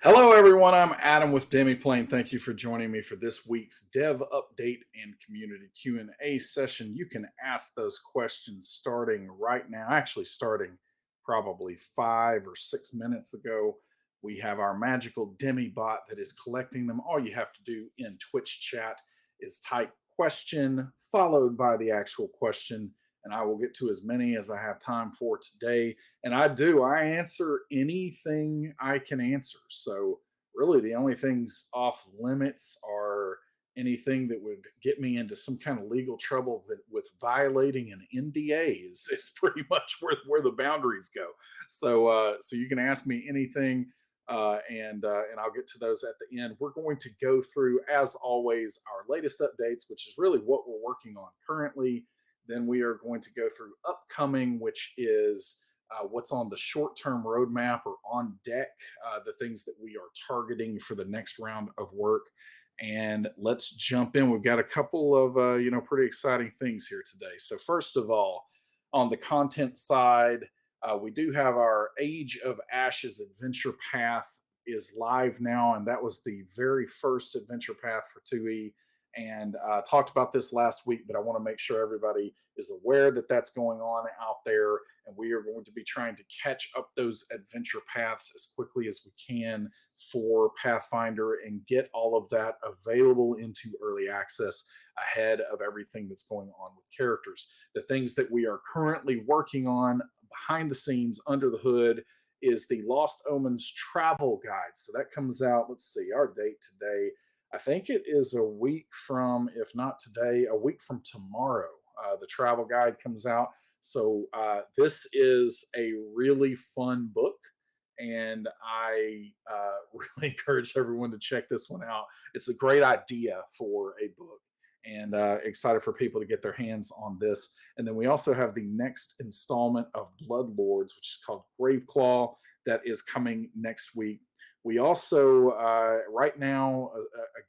Hello, everyone. I'm Adam with Demiplane. Thank you for joining me for this week's Dev Update and Community Q&A session. You can ask those questions starting right now, actually starting probably 5 or 6 minutes ago. We have our magical Demi bot that is collecting them. All you have to do in Twitch chat is type question followed by the actual question, and I will get to as many as I have time for today. And I answer anything I can answer. So really the only things off limits are anything that would get me into some kind of legal trouble with violating an NDA is pretty much where the boundaries go. So you can ask me anything, and I'll get to those at the end. We're going to go through, as always, our latest updates, which is really what we're working on currently. Then we are going to go through upcoming, which is what's on the short term roadmap or on deck, the things that we are targeting for the next round of work. And let's jump in. We've got a couple of pretty exciting things here today. So first of all, on the content side, we do have our Age of Ashes adventure path is live now, and that was the very first adventure path for 2E. And talked about this last week, but I want to make sure everybody is aware that that's going on out there, and we are going to be trying to catch up those adventure paths as quickly as we can for Pathfinder and get all of that available into early access ahead of everything that's going on with characters. The things that we are currently working on behind the scenes under the hood is the Lost Omens travel guide. So that comes out, let's see, our date today. I think it is a week from, if not today, a week from tomorrow. The travel guide comes out. So this is a really fun book, and I really encourage everyone to check this one out. It's a great idea for a book, and excited for people to get their hands on this. And then we also have the next installment of Blood Lords, which is called Graveclaw, that is coming next week. We also, right now,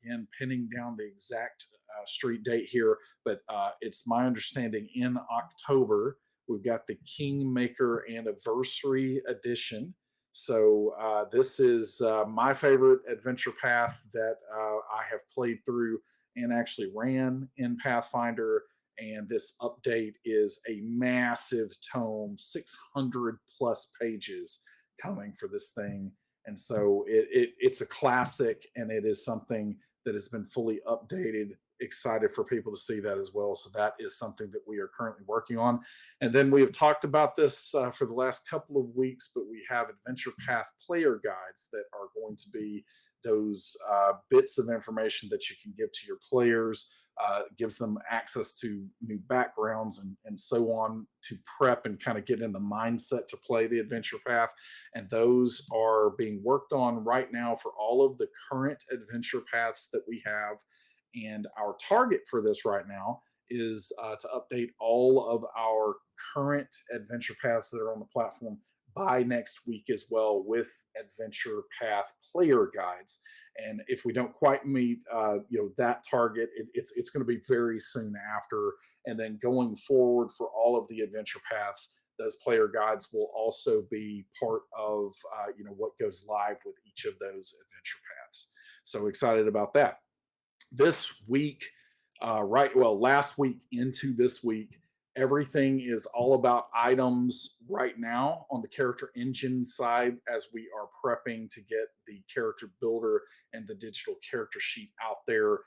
again, pinning down the exact street date here, but it's my understanding in October, we've got the Kingmaker Anniversary Edition. So this is my favorite adventure path that I have played through and actually ran in Pathfinder. And this update is a massive tome, 600 plus pages coming for this thing. And so it's a classic, and it is something that has been fully updated. Excited for people to see that as well. So that is something that we are currently working on. And then we have talked about this for the last couple of weeks, but we have Adventure Path player guides that are going to be those bits of information that you can give to your players, gives them access to new backgrounds and so on to prep and kind of get in the mindset to play the adventure path. And those are being worked on right now for all of the current adventure paths that we have. And our target for this right now is to update all of our current adventure paths that are on the platform by next week as well, with adventure path player guides. And if we don't quite meet that target, it's going to be very soon after. And then going forward for all of the adventure paths, those player guides will also be part of what goes live with each of those adventure paths. So excited about that. This week, last week into this week, everything is all about items right now on the character engine side as we are prepping to get the character builder and the digital character sheet out there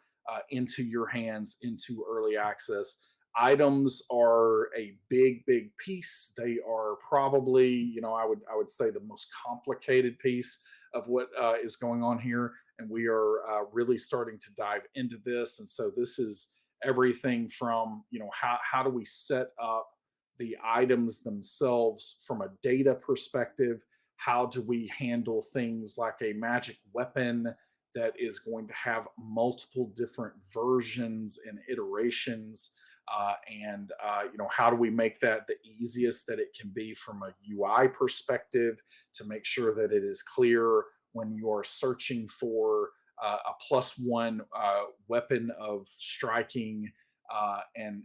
into your hands, into early access. Items are a big piece. They are probably, I would say, the most complicated piece of what is going on here, and we are really starting to dive into this. And so this is everything from how do we set up the items themselves from a data perspective. How do we handle things like a magic weapon that is going to have multiple different versions and iterations, and how do we make that the easiest that it can be from a UI perspective to make sure that it is clear when you are searching for a +1 weapon of striking, and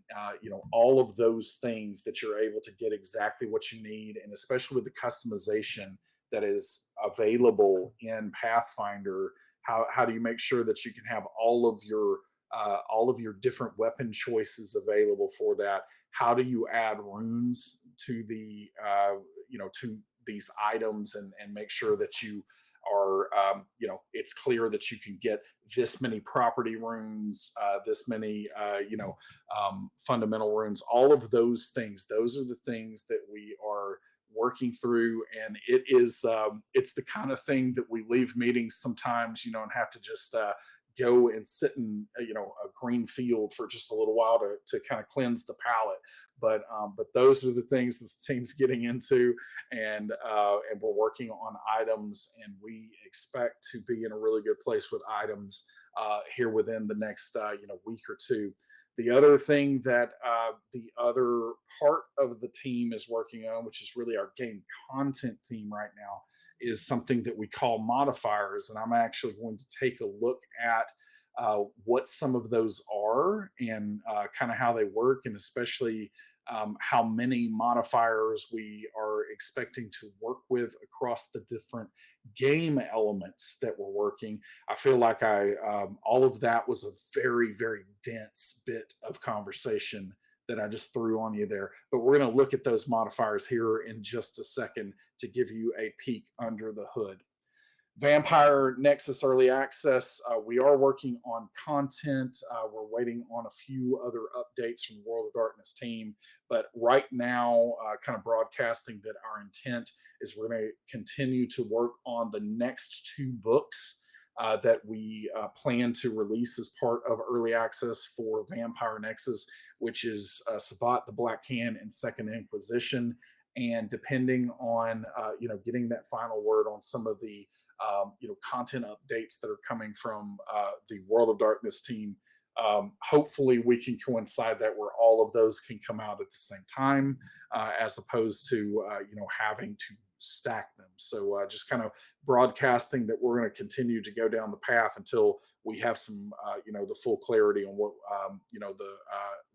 all of those things, that you're able to get exactly what you need. And especially with the customization, that is available in Pathfinder. How do you make sure that you can have all of your different weapon choices available for that? How do you add runes to to these items, and make sure that you are it's clear that you can get this many property runes, this many fundamental runes, all of those things. Those are the things that we are working through, and it's the kind of thing that we leave meetings sometimes, and have to just go and sit in a green field for just a little while to kind of cleanse the palate. But those are the things that the team's getting into, and we're working on items, and we expect to be in a really good place with items here within the next week or two. The other thing that the other part of the team is working on, which is really our game content team right now, is something that we call modifiers. And I'm actually going to take a look at what some of those are, and kind of how they work, and especially how many modifiers we are expecting to work with across the different game elements that we're working. I feel like all of that was a very, very dense bit of conversation that I just threw on you there. But we're going to look at those modifiers here in just a second to give you a peek under the hood. Vampire Nexus Early Access, we are working on content. We're waiting on a few other updates from the World of Darkness team. But right now, kind of broadcasting that our intent is we're going to continue to work on the next two books that we plan to release as part of early access for Vampire Nexus, which is Sabbat the Black Hand and Second Inquisition. And depending on getting that final word on some of the content updates that are coming from the World of Darkness team, hopefully we can coincide that where all of those can come out at the same time, as opposed to having to stack them. So just kind of broadcasting that we're going to continue to go down the path until we have some the full clarity on what the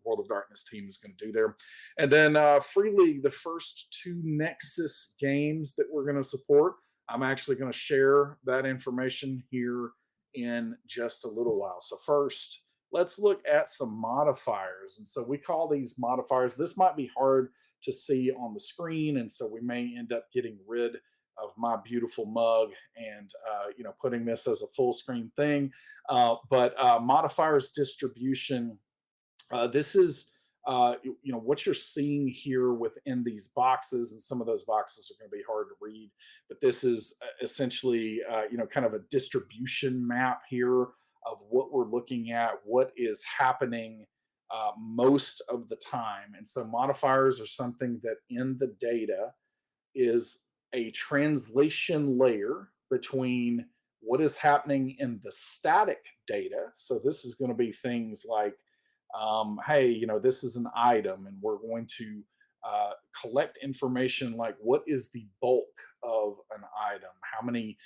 World of Darkness team is going to do there. And then Free League, the first two Nexus games that we're going to support, I'm actually going to share that information here in just a little while. So first, let's look at some modifiers. And so we call these modifiers. This might be hard to see on the screen, and so we may end up getting rid of my beautiful mug and putting this as a full screen thing. But modifiers distribution, this is what you're seeing here within these boxes, and some of those boxes are going to be hard to read, but this is essentially kind of a distribution map here of what we're looking at, what is happening most of the time. And so modifiers are something that in the data is a translation layer between what is happening in the static data. So this is going to be things like, hey, this is an item, and we're going to collect information like what is the bulk of an item, how many,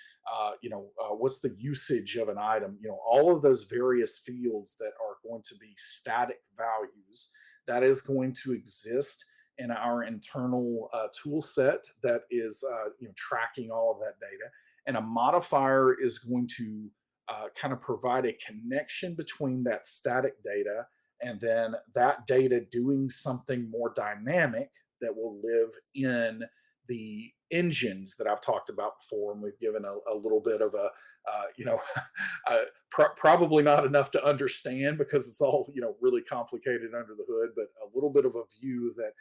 what's the usage of an item, all of those various fields that are going to be static values, that is going to exist in our internal tool set that is tracking all of that data. And a modifier is going to kind of provide a connection between that static data and then that data doing something more dynamic that will live in the engines that I've talked about before. And we've given a little bit of a, probably not enough to understand because it's all, really complicated under the hood, but a little bit of a view that,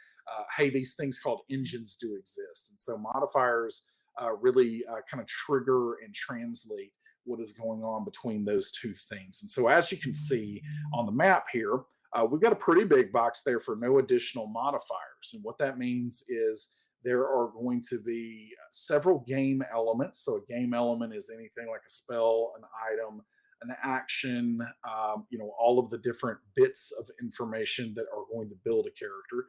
hey, these things called engines do exist. And so modifiers really kind of trigger and translate what is going on between those two things. And so as you can see on the map here, we've got a pretty big box there for no additional modifiers. And what that means is there are going to be several game elements. So a game element is anything like a spell, an item, an action, all of the different bits of information that are going to build a character.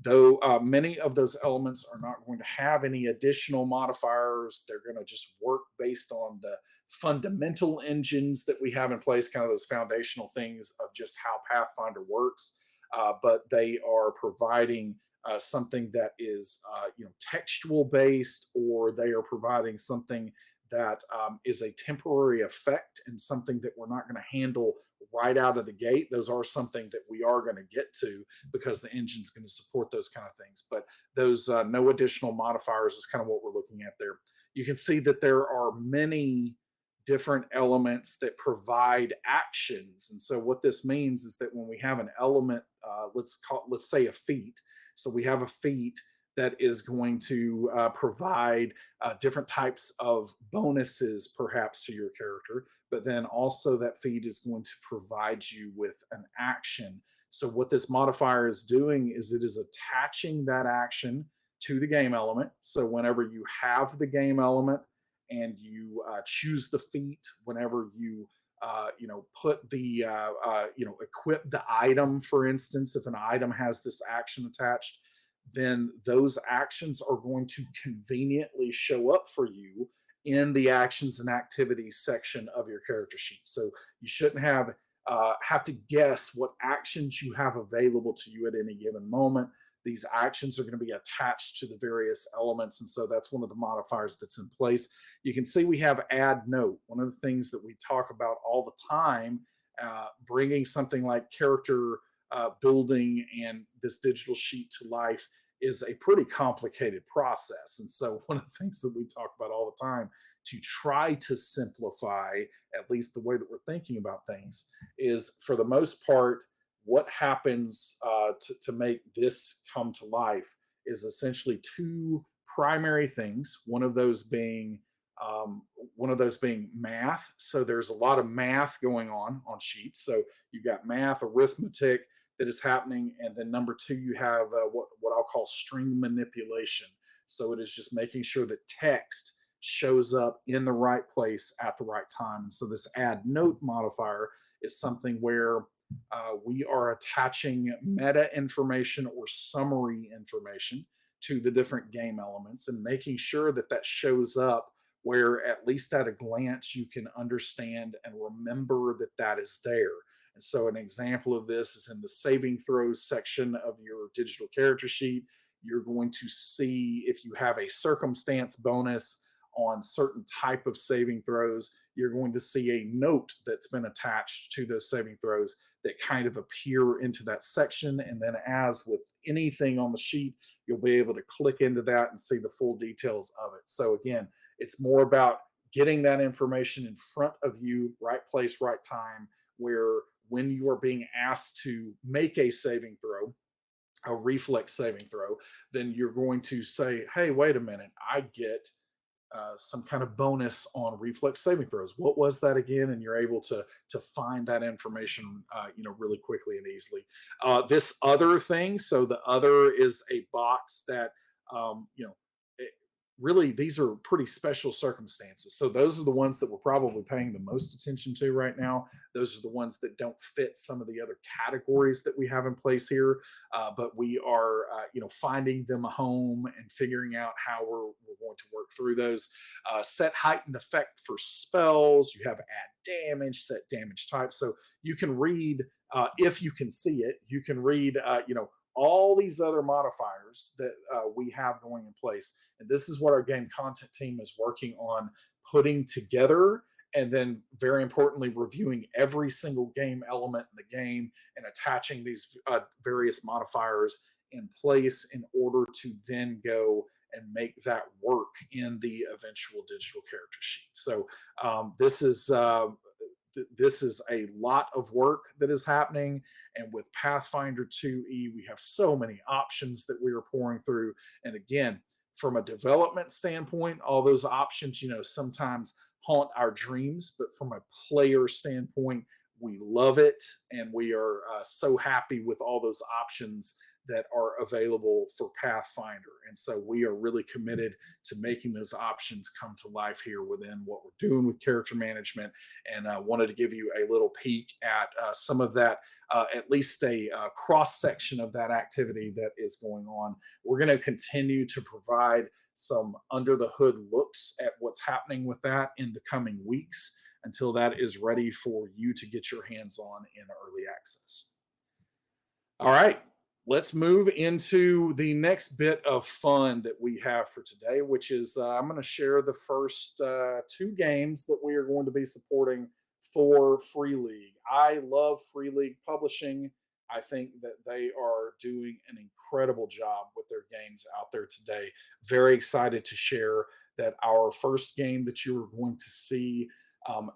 Though many of those elements are not going to have any additional modifiers, they're going to just work based on the fundamental engines that we have in place, kind of those foundational things of just how Pathfinder works. But they are providing something that is textual based, or they are providing something that is a temporary effect and something that we're not going to handle right out of the gate. Those are something that we are going to get to because the engine's going to support those kind of things. But those no additional modifiers is kind of what we're looking at there. You can see that there are many different elements that provide actions. And so what this means is that when we have an element, let's say a feat. So we have a feat that is going to provide different types of bonuses perhaps to your character, but then also that feat is going to provide you with an action. So what this modifier is doing is it is attaching that action to the game element. So whenever you have the game element and you choose the feat, whenever you put the equip the item, for instance, if an item has this action attached, then those actions are going to conveniently show up for you in the actions and activities section of your character sheet. So you shouldn't have to guess what actions you have available to you at any given moment. These actions are going to be attached to the various elements. And so that's one of the modifiers that's in place. You can see we have add note. One of the things that we talk about all the time, bringing something like character building and this digital sheet to life is a pretty complicated process. And so one of the things that we talk about all the time to try to simplify, at least the way that we're thinking about things, is for the most part, what happens to make this come to life is essentially two primary things. One of those being math. So there's a lot of math going on sheets. So you've got math, arithmetic that is happening, and then number two, you have what I'll call string manipulation. So it is just making sure that text shows up in the right place at the right time. And so this add note modifier is something where we are attaching meta information or summary information to the different game elements and making sure that that shows up where at least at a glance you can understand and remember that that is there. And so an example of this is in the saving throws section of your digital character sheet. You're going to see if you have a circumstance bonus on certain type of saving throws, you're going to see a note that's been attached to those saving throws that kind of appear into that section. And then as with anything on the sheet, you'll be able to click into that and see the full details of it. So again, it's more about getting that information in front of you, right place, right time, where when you are being asked to make a saving throw, a reflex saving throw, then you're going to say, hey, wait a minute, I get some kind of bonus on reflex saving throws. What was that again? And you're able to find that information, really quickly and easily. This other thing, so the other is a box that, it, really these are pretty special circumstances. So those are the ones that we're probably paying the most attention to right now. Those are the ones that don't fit some of the other categories that we have in place here, but we are, finding them a home and figuring out how we're going to work through those. Set heightened effect for spells. You have add damage, set damage type. So you can read, if you can see it, you can read, all these other modifiers that we have going in place. And this is what our game content team is working on putting together. And then, very importantly, reviewing every single game element in the game and attaching these various modifiers in place in order to then go and make that work in the eventual digital character sheet. So this is a lot of work that is happening. And with Pathfinder 2E, we have so many options that we are pouring through. And again, from a development standpoint, all those options, sometimes haunt our dreams. But from a player standpoint, we love it. And we are so happy with all those options that are available for Pathfinder. And so we are really committed to making those options come to life here within what we're doing with character management. And I wanted to give you a little peek at some of that, at least a cross section of that activity that is going on. We're going to continue to provide some under the hood looks at what's happening with that in the coming weeks until that is ready for you to get your hands on in early access. All right. let's move into the next bit of fun that we have for today, which is I'm going to share the first two games that we are going to be supporting for Free League. I love Free League Publishing. I think that they are doing an incredible job with their games out there today. Very excited to share that our first game that you are going to see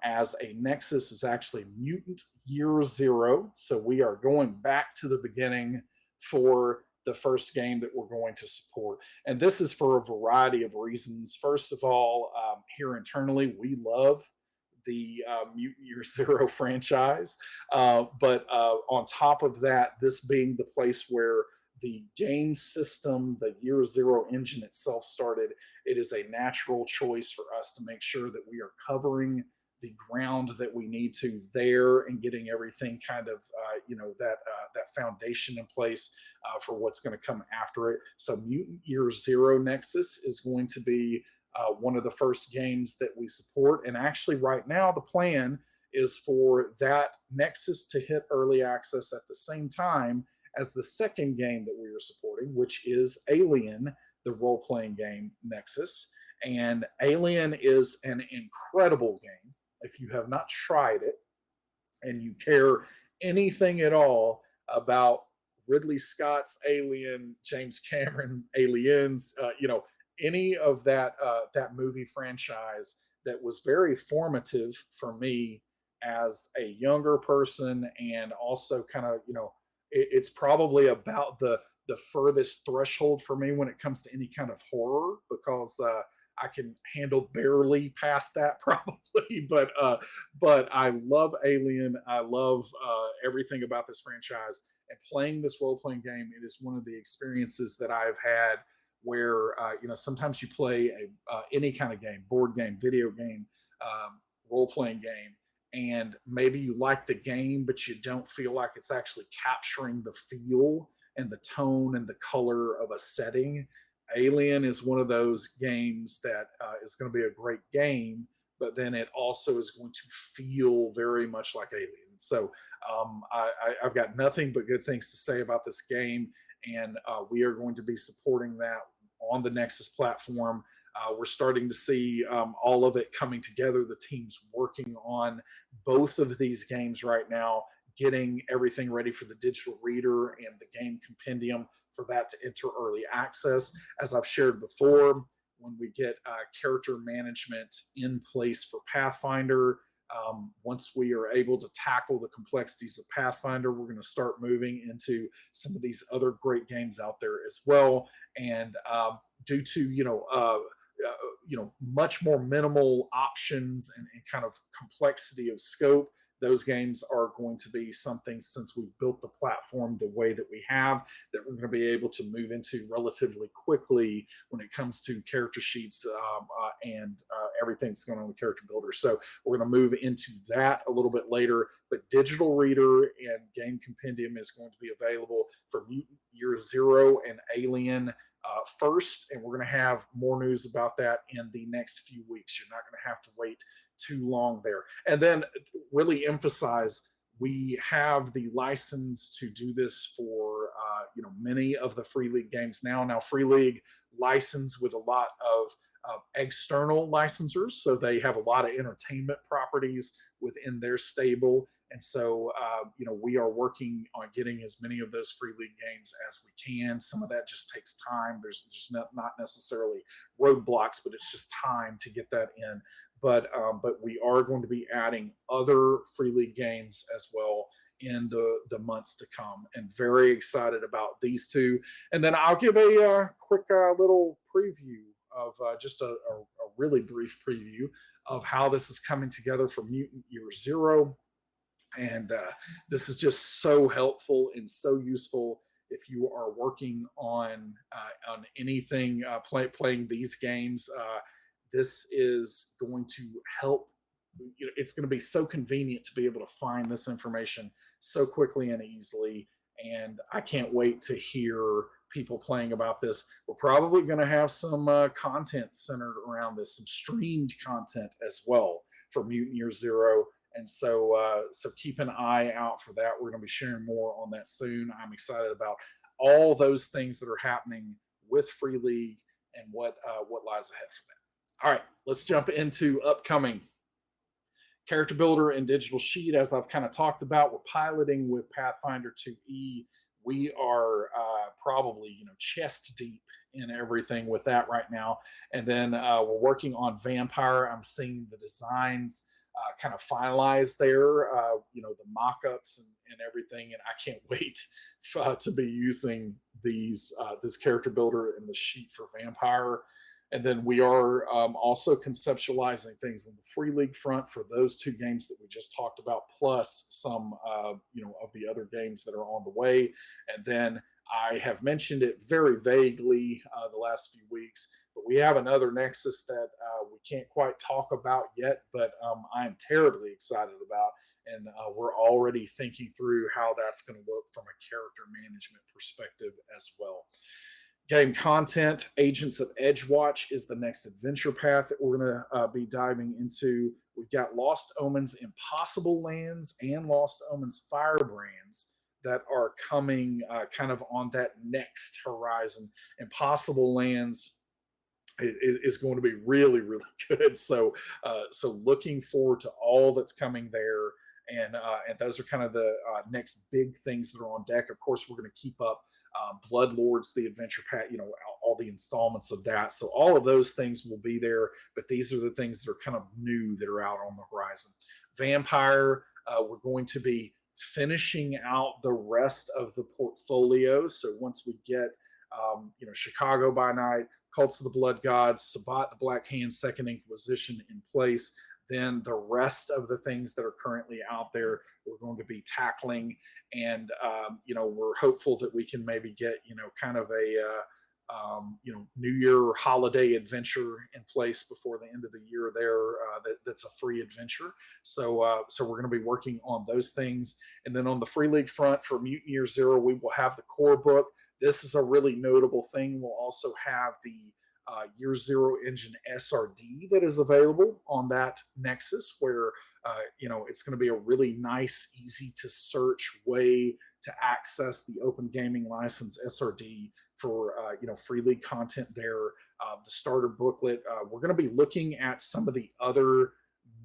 as a Nexus is actually Mutant Year Zero. So we are going back to the beginning for the first game that we're going to support. And this is for a variety of reasons. First of all, here internally, we love the Mutant Year Zero franchise. But on top of that, this being the place where the game system, the Year Zero engine itself started, it is a natural choice for us to make sure that we are covering the ground that we need to there and getting everything kind of that foundation in place for what's going to come after it. So Mutant Year Zero Nexus is going to be one of the first games that we support, and actually right now the plan is for that Nexus to hit early access at the same time as the second game that we are supporting, which is Alien, the role-playing game Nexus. And Alien is an incredible game. If you have not tried it and you care anything at all about Ridley Scott's Alien, James Cameron's Aliens, any of that movie franchise that was very formative for me as a younger person, and also kind of it's probably about the furthest threshold for me when it comes to any kind of horror, because I can handle barely past that probably, but I love Alien. I love everything about this franchise, and playing this role playing game. It is one of the experiences that I've had where sometimes you play any kind of game, board game, video game, role playing game, and maybe you like the game, but you don't feel like it's actually capturing the feel and the tone and the color of a setting. Alien is one of those games that is going to be a great game, but then it also is going to feel very much like Alien. So I've got nothing but good things to say about this game, and we are going to be supporting that on the Nexus platform. We're starting to see all of it coming together. The team's working on both of these games right now, getting everything ready for the digital reader and the game compendium for that to enter early access. As I've shared before, when we get character management in place for Pathfinder, once we are able to tackle the complexities of Pathfinder, we're going to start moving into some of these other great games out there as well. And due to much more minimal options and kind of complexity of scope, those games are going to be something, since we've built the platform the way that we have, that we're going to be able to move into relatively quickly when it comes to character sheets and everything that's going on with character builder. So we're going to move into that a little bit later, but digital reader and game compendium is going to be available for Mutant Year Zero and Alien first, and we're going to have more news about that in the next few weeks. You're not going to have to wait too long there. And then really emphasize, we have the license to do this for many of the Free League games now. Now Free League licensed with a lot of external licensors, so they have a lot of entertainment properties within their stable. And so, we are working on getting as many of those Free League games as we can. Some of that just takes time. There's not necessarily roadblocks, but it's just time to get that in. But we are going to be adding other Free League games as well in the months to come, and very excited about these two. And then I'll give a quick little preview of just a really brief preview of how this is coming together for Mutant Year Zero. And this is just so helpful and so useful if you are working on anything playing these games. This is going to help. It's going to be so convenient to be able to find this information so quickly and easily. And I can't wait to hear people playing about this. We're probably going to have some content centered around this, some streamed content as well for Mutant Year Zero. And so keep an eye out for that. We're going to be sharing more on that soon. I'm excited about all those things that are happening with Free League and what lies ahead for them. All right, let's jump into upcoming character builder and digital sheet. As I've kind of talked about, we're piloting with Pathfinder 2E. We are probably chest deep in everything with that right now, and then we're working on Vampire. I'm seeing the designs kind of finalized there, the mock-ups and everything, and I can't wait to be using this character builder and the sheet for Vampire. And then we are also conceptualizing things on the Free League front for those two games that we just talked about, plus some, of the other games that are on the way. And then I have mentioned it very vaguely the last few weeks, but we have another Nexus that we can't quite talk about yet, but I'm terribly excited about. And we're already thinking through how that's going to look from a character management perspective as well. Game content, Agents of Edgewatch is the next adventure path that we're going to be diving into. We've got Lost Omens Impossible Lands and Lost Omens Firebrands that are coming kind of on that next horizon. Impossible Lands is going to be really, really good. So looking forward to all that's coming there. And those are kind of the next big things that are on deck. Of course, we're going to keep up Bloodlords, the adventure pack, all the installments of that. So all of those things will be there, but these are the things that are kind of new that are out on the horizon. Vampire, we're going to be finishing out the rest of the portfolio. So once we get, Chicago by Night, Cults of the Blood Gods, Sabbat the Black Hand, Second Inquisition in place, then the rest of the things that are currently out there we're going to be tackling. And we're hopeful that we can maybe get kind of a New Year holiday adventure in place before the end of the year there. That's a free adventure. So we're going to be working on those things. And then on the Free League front for Mutant Year Zero, we will have the core book. This is a really notable thing. We'll also have the Year Zero engine SRD that is available on that Nexus, where it's going to be a really nice, easy to search way to access the Open Gaming License SRD for Free League content there. The starter booklet. We're going to be looking at some of the other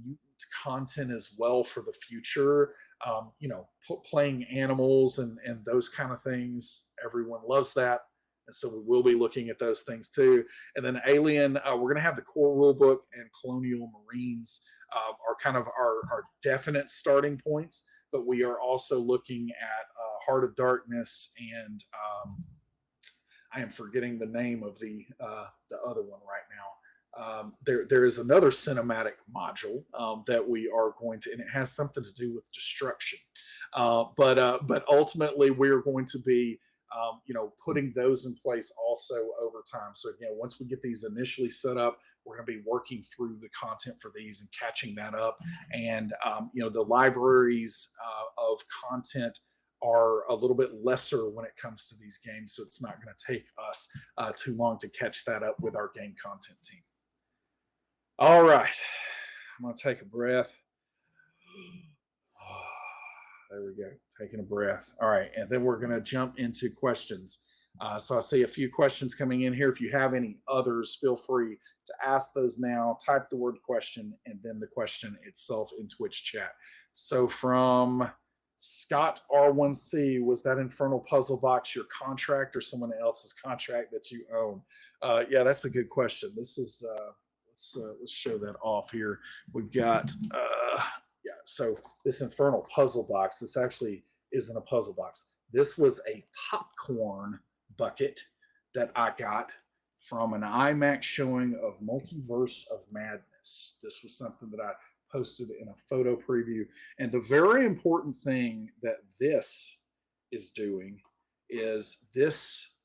mutant content as well for the future. Playing animals and those kind of things. Everyone loves that. And so we will be looking at those things too. And then Alien, we're going to have the core rulebook, and Colonial Marines are kind of our definite starting points. But we are also looking at Heart of Darkness, and I am forgetting the name of the other one right now. There is another cinematic module that we are going to, and it has something to do with destruction. But ultimately, we're going to be putting those in place also over time. So again, once we get these initially set up, we're going to be working through the content for these and catching that up. And the libraries of content are a little bit lesser when it comes to these games, so it's not going to take us too long to catch that up with our game content team. All right, I'm going to take a breath. There we go, taking a breath. All right, and then we're going to jump into questions. So I see a few questions coming in here. If you have any others, feel free to ask those now. Type the word question and then the question itself in Twitch chat. So from Scott R1C, was that Infernal Puzzle Box your contract or someone else's contract that you own? Yeah, that's a good question. This is let's show that off here. We've got so this Infernal Puzzle Box, this actually isn't a puzzle box. This was a popcorn bucket that I got from an IMAX showing of Multiverse of Madness. This was something that I posted in a photo preview. And the very important thing that this is doing is this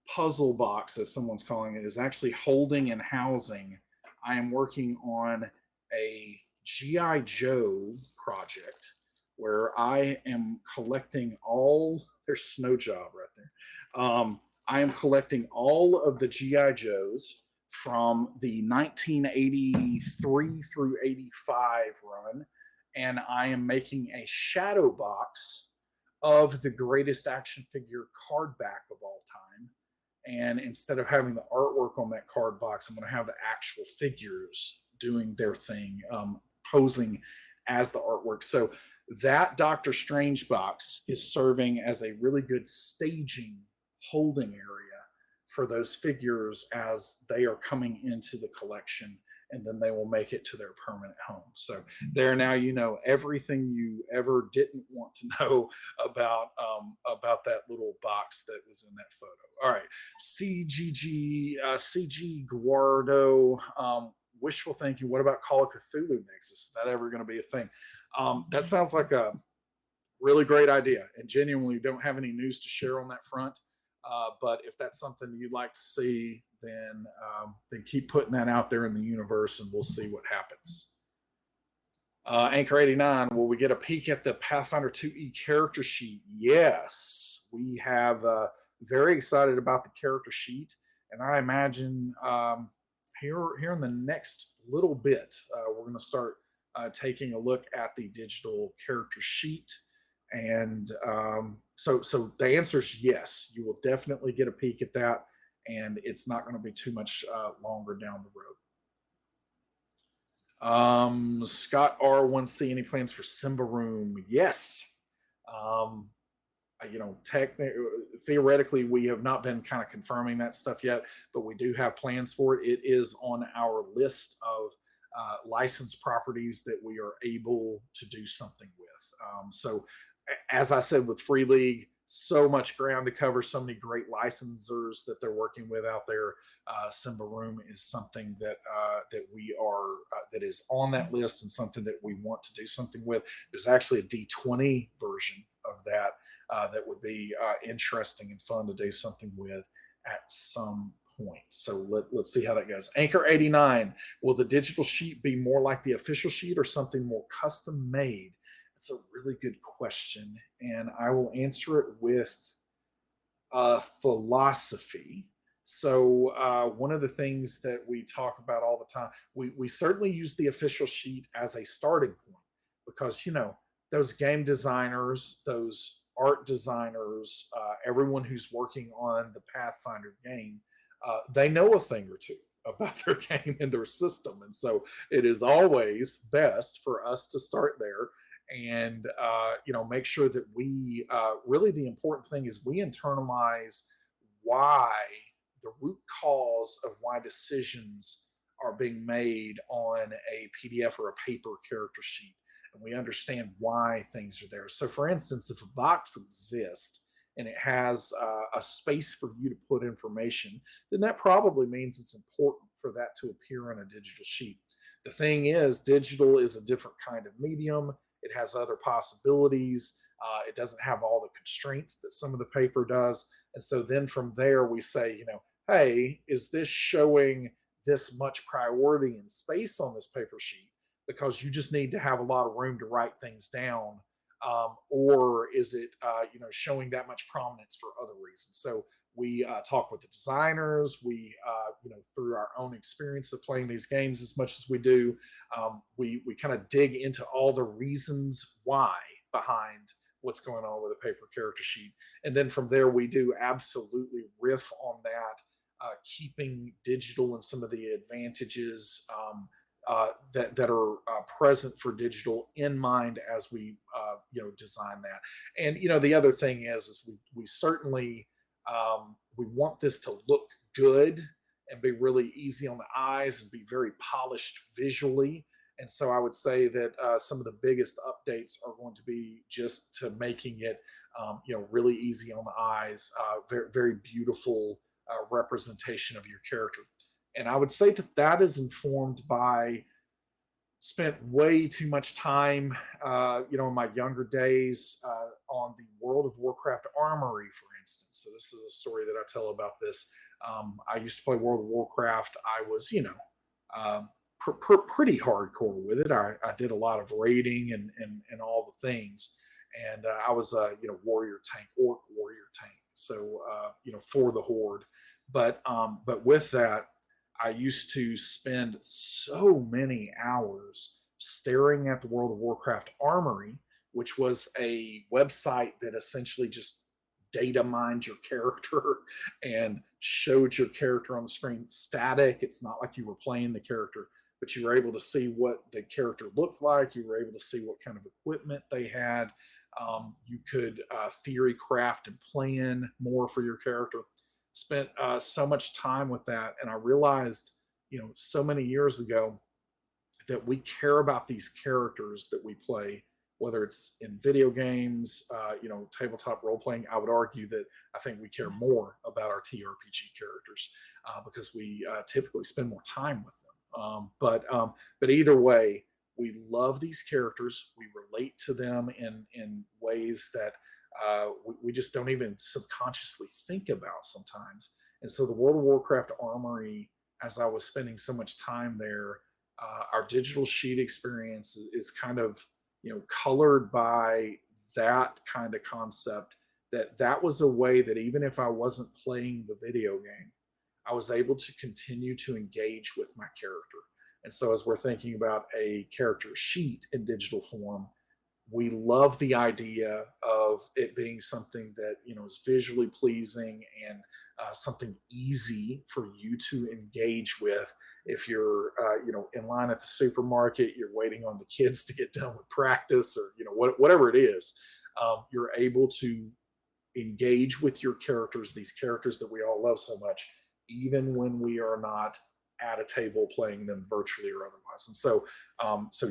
puzzle box, as someone's calling it, is actually holding and housing. I am working on a G.I. Joe project where I am collecting all, there's Snow Job right there. I am collecting all of the G.I. Joes from the 1983 through 85 run, and I am making a shadow box of the greatest action figure card back of all time. And instead of having the artwork on that card box, I'm going to have the actual figures doing their thing, posing as the artwork. So that Doctor Strange box is serving as a really good staging holding area for those figures as they are coming into the collection, and then they will make it to their permanent home. So there now you know everything you ever didn't want to know about that little box that was in that photo. All right, CG Guardo. Wishful thinking. What about Call of Cthulhu Nexus? Is that ever going to be a thing? That sounds like a really great idea, and genuinely don't have any news to share on that front. But if that's something you'd like to see, then keep putting that out there in the universe, and we'll see what happens. Anchor 89, will we get a peek at the Pathfinder 2E character sheet? Yes, we have. Very excited about the character sheet, and I imagine here in the next little bit, we're going to start taking a look at the digital character sheet. And so the answer is yes, you will definitely get a peek at that, and it's not going to be too much longer down the road. Scott R1C, any plans for Simba Room? Yes. Theoretically, we have not been kind of confirming that stuff yet, but we do have plans for it. It is on our list of licensed properties that we are able to do something with. So as I said, with Free League, so much ground to cover, so many great licensors that they're working with out there. Simba Room is something that that is on that list, and something that we want to do something with. There's actually a D20 version of that that would be interesting and fun to do something with at some point. So let's see how that goes. Anchor 89, will the digital sheet be more like the official sheet or something more custom made? That's a really good question, and I will answer it with philosophy. So one of the things that we talk about all the time, we certainly use the official sheet as a starting point, because those game designers, those art designers, everyone who's working on the Pathfinder game, they know a thing or two about their game and their system, and so it is always best for us to start there and make sure that we really, the important thing is we internalize why, the root cause of why decisions are being made on a PDF or a paper character sheet, and we understand why things are there. So for instance, if a box exists and it has a space for you to put information, then that probably means it's important for that to appear on a digital sheet. The thing is, digital is a different kind of medium. It has other possibilities. It doesn't have all the constraints that some of the paper does. And so then from there, we say, hey, is this showing this much priority and space on this paper sheet because you just need to have a lot of room to write things down? Or is it, showing that much prominence for other reasons? So we talk with the designers. We, through our own experience of playing these games as much as we do, we kind of dig into all the reasons why behind what's going on with a paper character sheet. And then from there, we do absolutely riff on that, keeping digital and some of the advantages that are present for digital in mind as we design that. And the other thing is we certainly we want this to look good and be really easy on the eyes and be very polished visually. And so I would say that some of the biggest updates are going to be just to making it really easy on the eyes, very, very beautiful representation of your character. And I would say that is informed by spent way too much time, in my younger days on the World of Warcraft Armory, for instance. So this is a story that I tell about this. I used to play World of Warcraft. I was, pretty hardcore with it. I did a lot of raiding and all the things. And I was a, warrior tank, orc warrior tank. So, for the Horde. But with that, I used to spend so many hours staring at the World of Warcraft Armory which was a website that essentially just data mined your character and showed your character on the screen static. It's not like you were playing the character, but you were able to see what the character looked like. You were able to see what kind of equipment they had. You could theory craft and plan more for your character. Spent so much time with that, and I realized, so many years ago that we care about these characters that we play, whether it's in video games, tabletop role playing. I would argue that I think we care more about our TRPG characters because we typically spend more time with them. But either way, we love these characters. We relate to them in ways that we just don't even subconsciously think about sometimes. And so the World of Warcraft Armory, as I was spending so much time there, our digital sheet experience is kind of colored by that kind of concept. That was a way that even if I wasn't playing the video game, I was able to continue to engage with my character. And so as we're thinking about a character sheet in digital form, we love the idea of it being something that is visually pleasing and something easy for you to engage with. If you're in line at the supermarket, you're waiting on the kids to get done with practice, or whatever it is, you're able to engage with your characters, these characters that we all love so much, even when we are not at a table playing them virtually or otherwise. And so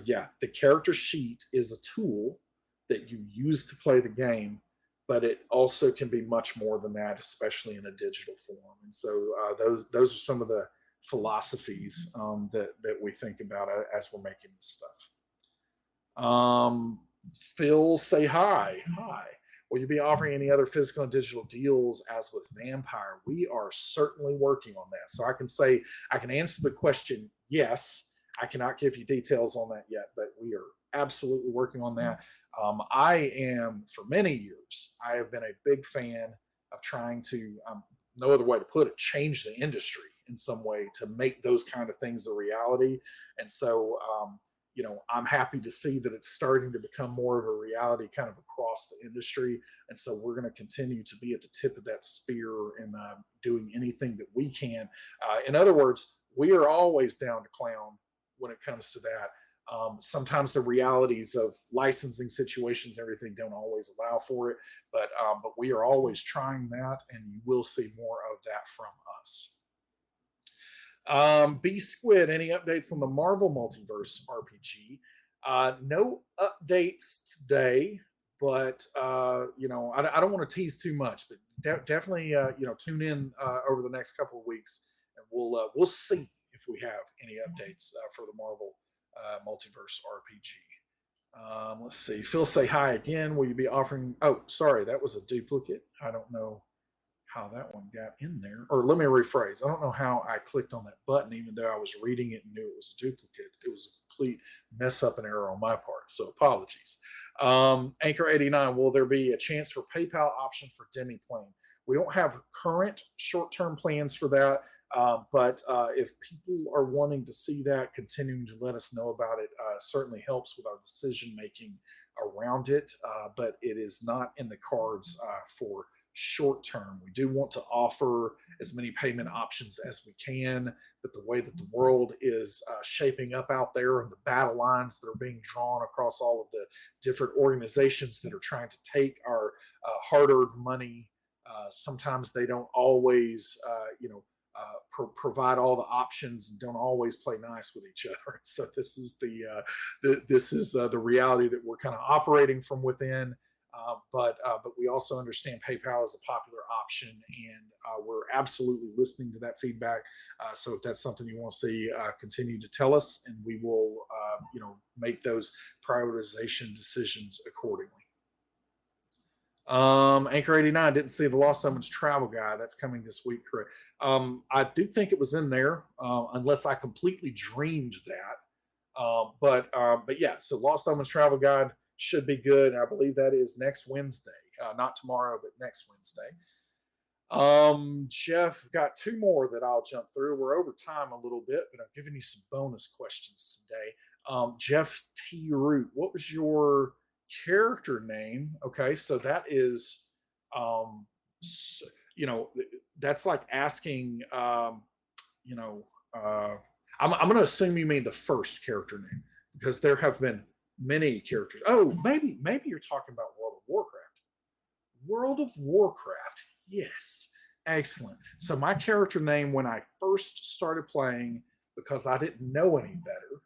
yeah, the character sheet is a tool that you use to play the game, but it also can be much more than that, especially in a digital form. And so those are some of the philosophies that we think about as we're making this stuff. Phil, say hi. Hi. Will you be offering any other physical and digital deals as with Vampire? We are certainly working on that. So I can answer the question yes. I cannot give you details on that yet, but we are absolutely working on that. I am, for many years, I have been a big fan of trying to, no other way to put it, change the industry in some way to make those kind of things a reality. And so, I'm happy to see that it's starting to become more of a reality kind of across the industry. And so we're going to continue to be at the tip of that spear and doing anything that we can. In other words, we are always down to clown when it comes to that. Sometimes the realities of licensing situations and everything don't always allow for it, but we are always trying that, and you will see more of that from us. B Squid, any updates on the Marvel Multiverse RPG? No updates today, but I don't want to tease too much, but definitely tune in over the next couple of weeks, and we'll see if we have any updates for the Marvel Multiverse RPG. Let's see. Phil, say hi again. Will you be offering? Oh, sorry, that was a duplicate. I don't know how that one got in there. Or let me rephrase. I don't know how I clicked on that button, even though I was reading it and knew it was a duplicate. It was a complete mess up and error on my part. So apologies. Anchor 89, will there be a chance for PayPal option for Demiplane? We don't have current short-term plans for that. But if people are wanting to see that, continuing to let us know about it certainly helps with our decision making around it. But it is not in the cards for short term. We do want to offer as many payment options as we can, but the way that the world is shaping up out there and the battle lines that are being drawn across all of the different organizations that are trying to take our hard-earned money, sometimes they don't always, provide all the options and don't always play nice with each other. So this is the reality that we're kind of operating from within. But we also understand PayPal is a popular option, and we're absolutely listening to that feedback. So if that's something you want to see, continue to tell us, and we will make those prioritization decisions accordingly. Anchor 89, didn't see the Lost Omens travel guide. That's coming this week, correct? I do think it was in there, unless I completely dreamed that. But yeah, so Lost Omens travel guide should be good. And I believe that is next Wednesday, not tomorrow, but next Wednesday. Jeff, got two more that I'll jump through. We're over time a little bit, but I'm giving you some bonus questions today. Jeff T. Root, what was your character name. Okay, so that is, um, you know, that's like asking, you know, uh, I'm going to assume you mean the first character name because there have been many characters. Oh, maybe you're talking about World of Warcraft. World of Warcraft, yes, excellent. So my character name when I first started playing, because I didn't know any better,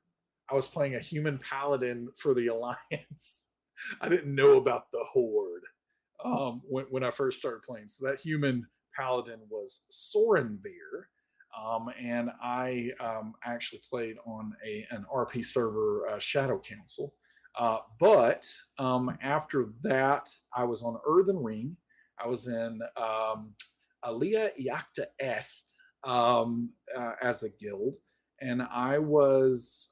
I was playing a human paladin for the Alliance. I didn't know about the Horde when I first started playing. So that human paladin was Sorenvir. And I actually played on an RP server, Shadow Council. But after that, I was on Earthen Ring. I was in Alia Iacta Est as a guild, and I was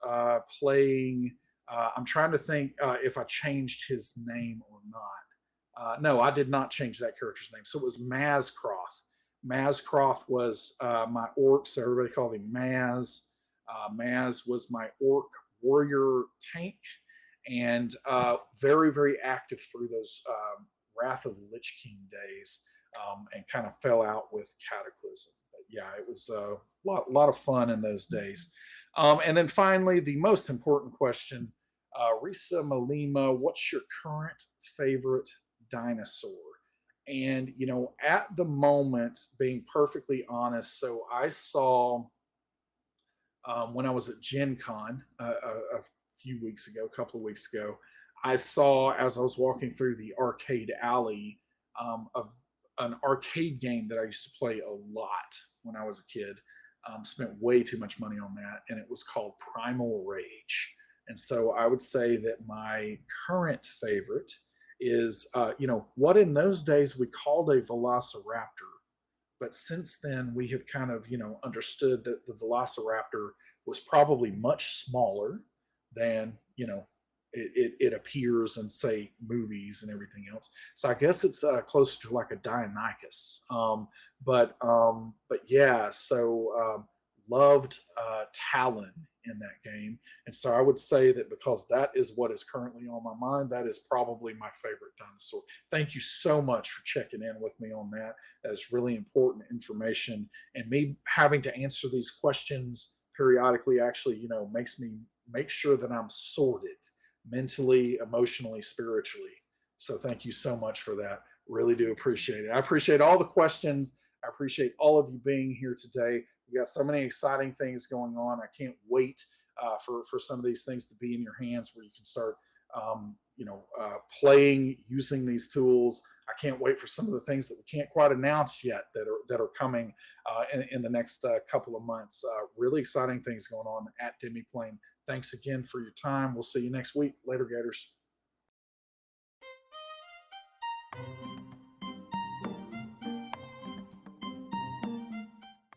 playing. I'm trying to think if I changed his name or not. No, I did not change that character's name. So it was Mazcroft. Mazcroft was my orc, so everybody called him Maz. Maz was my orc warrior tank, and very, very active through those Wrath of the Lich King days, and kind of fell out with Cataclysm. But yeah, it was a lot of fun in those days. And then finally, the most important question, Risa Malima, what's your current favorite dinosaur? And, at the moment, being perfectly honest, so I saw when I was at Gen Con a few weeks ago, a couple of weeks ago, I saw as I was walking through the arcade alley of an arcade game that I used to play a lot when I was a kid. Spent way too much money on that, and it was called Primal Rage. And so I would say that my current favorite is, what in those days we called a Velociraptor, but since then, we have kind of, understood that the Velociraptor was probably much smaller than, it appears in, say, movies and everything else. So I guess it's closer to like a Deinonychus. But yeah, so loved Talon in that game. And so I would say that because that is what is currently on my mind, that is probably my favorite dinosaur. Thank you so much for checking in with me on that. That's really important information. And me having to answer these questions periodically actually, makes me make sure that I'm sorted mentally, emotionally, spiritually. So thank you so much for that. Really do appreciate it. I appreciate all the questions. I appreciate all of you being here today. We got so many exciting things going on. I can't wait for some of these things to be in your hands where you can start, playing using these tools. I can't wait for some of the things that we can't quite announce yet that are coming in the next couple of months. Really exciting things going on at Demiplane. Thanks again for your time. We'll see you next week. Later, Gators.